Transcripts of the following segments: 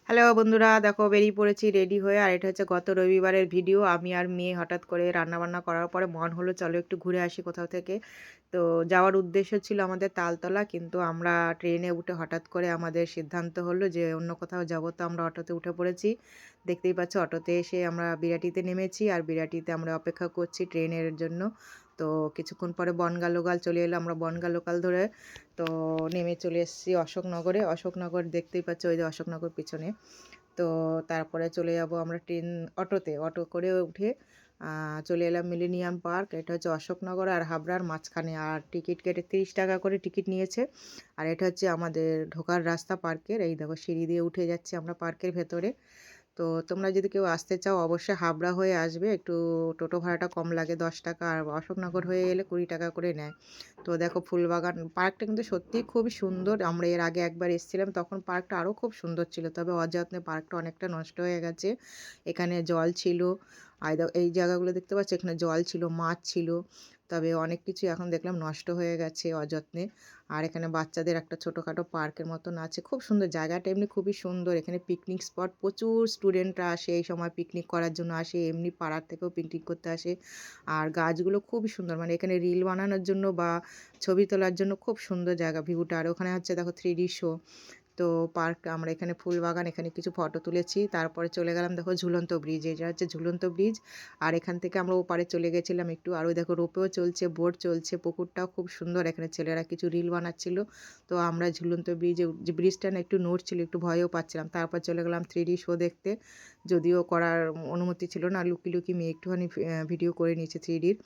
Hello বন্ধুরা, দেখো বেরিয়ে পড়েছি রেডি হয়ে। আর এটা হচ্ছে গত রবিবারের ভিডিও। আমি আর মেয়ে হঠাৎ করে রান্নাবান্না করার পরে মন হলো চলো একটু ঘুরে আসি কোথাও থেকে। তো যাওয়ার উদ্দেশ্য ছিল আমাদের তালতলা, কিন্তু আমরা ট্রেনে উঠে হঠাৎ করে আমাদের সিদ্ধান্ত হলো যে অন্য কোথাও যাবো। তো আমরা অটোতে উঠে পড়েছি। দেখতেই পাচ্ছ, অটোতে এসে আমরা বিরাটিতে নেমেছি আর বিরাটিতে আমরা অপেক্ষা করছি ট্রেনের জন্য। তো কিছুক্ষণ পরে বনগাঁ লোকাল চলে এলো, আমরা বনগাঁ লোকাল ধরে তো নেমে চলে এসেছি অশোকনগরে। অশোকনগর দেখতেই পাচ্ছ, ওই যে অশোকনগর পিছনে। তো তারপরে চলে যাব আমরা অটোতে, অটো করে উঠে চলে এলাম মিলেনিয়াম পার্ক। এটা হচ্ছে অশোকনগর আর হাবড়ার মাঝখানে। আর টিকিট কেটে 30 টাকা করে টিকিট নিয়েছে। আর এটা হচ্ছে আমাদের ঢোকার রাস্তা পার্কের। এই দেখো সিঁড়ি দিয়ে উঠে যাচ্ছি আমরা পার্কের ভেতরে। তো তোমরা যদি কেউ আসতে চাও অবশ্যই হাবড়া হয়ে আসবে, একটু টোটো ভাড়াটা কম লাগে 10 টাকা, আর অশোকনগর হয়ে এলে 20 টাকা করে নেয়। তো দেখো ফুলবাগান পার্কটা কিন্তু সত্যিই খুবই সুন্দর। আমরা এর আগে একবার এসেছিলাম, তখন পার্কটা আরও খুব সুন্দর ছিল, তবে অযত্নে পার্কটা অনেকটা নষ্ট হয়ে গেছে। এখানে জল ছিল, আর এই জায়গাগুলো দেখতে পাচ্ছ, এখানে জল ছিল, মাছ ছিল, তবে অনেক কিছু এখন দেখলাম নষ্ট হয়ে গেছে অযত্নে। আর এখানে বাচ্চাদের একটা ছোটোখাটো পার্কের মতন আছে, খুব সুন্দর জায়গাটা, এমনি খুবই সুন্দর। এখানে পিকনিক স্পট, প্রচুর স্টুডেন্টরা আসে এই সময় পিকনিক করার জন্য আসে, এমনি পাড়ার থেকেও পিকনিক করতে আসে। আর গাছগুলো খুবই সুন্দর, মানে এখানে রিল বানানোর জন্য বা ছবি তোলার জন্য খুব সুন্দর জায়গা ভিউটা। আর ওখানে হচ্ছে দেখো 3D শো। তো পার্ক, আমরা এখানে ফুলবাগান, এখানে কিছু ফটো তুলেছি। তারপরে চলে গেলাম দেখো ঝুলন্ত ব্রিজ, এটা হচ্ছে ঝুলন্ত ব্রিজ। আর এখান থেকে আমরা ওপারে চলে গেছিলাম একটু, আর ওই দেখো রোপেও চলছে, বোট চলছে, পুকুরটাও খুব সুন্দর। এখানে ছেলেরা কিছু রিল বানাচ্ছিল। তো আমরা ঝুলন্ত ব্রিজে, যে ব্রিজটা না একটু নড়ছিল, একটু ভয়ও পাচ্ছিলাম। তারপর চলে গেলাম 3D শো দেখতে, যদিও করার অনুমতি ছিল না, লুকিয়ে লুকিয়ে মেয়ে একটুখানি ভিডিও করে নিয়েছে 3Dর।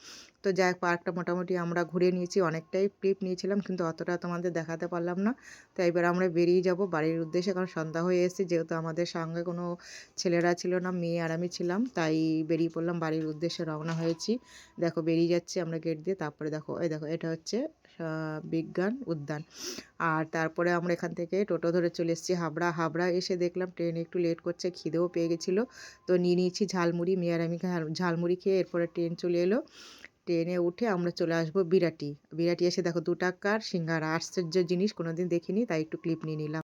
তো যাই হোক, পার্কটা মোটামুটি আমরা ঘুরে নিয়েছি, অনেকটাই ক্লিপ নিয়েছিলাম, কিন্তু অতটা তোমাদের দেখাতে পারলাম না। তো এবার আমরা বেরিয়ে যাব বাড়ির উদ্দেশ্যে, কারণ সন্ধ্যা হয়ে এসেছে। যেহেতু আমাদের সঙ্গে কোনো ছেলেরা ছিল না, মেয়ে আর আমি ছিলাম, তাই বেরিয়ে পড়লাম বাড়ির উদ্দেশ্যে, রওনা হয়েছি। দেখো বেরিয়ে যাচ্ছি আমরা গেট দিয়ে। তারপরে দেখো, এই দেখো এটা হচ্ছে বিজ্ঞান উদ্যান। আর তারপরে আমরা এখান থেকে টোটো ধরে চলে এসেছি হাবড়া। হাবড়া এসে দেখলাম ট্রেন একটু লেট করছে, খিদেও পেয়ে গেছিলো। তো নিয়ে নিয়েছি ঝালমুড়ি, মেয়ে আর আমি ঝালমুড়ি খেয়ে এরপরে ট্রেন চলে এলো। ট্রেনে উঠে আমরা চলে আসবো বিরাটি। বিরাটি এসে দেখো 2 টাকার সিঙ্গারা, আশ্চর্য জিনিস, কোনোদিন দেখিনি, তাই একটু ক্লিপ নিয়ে নিলাম।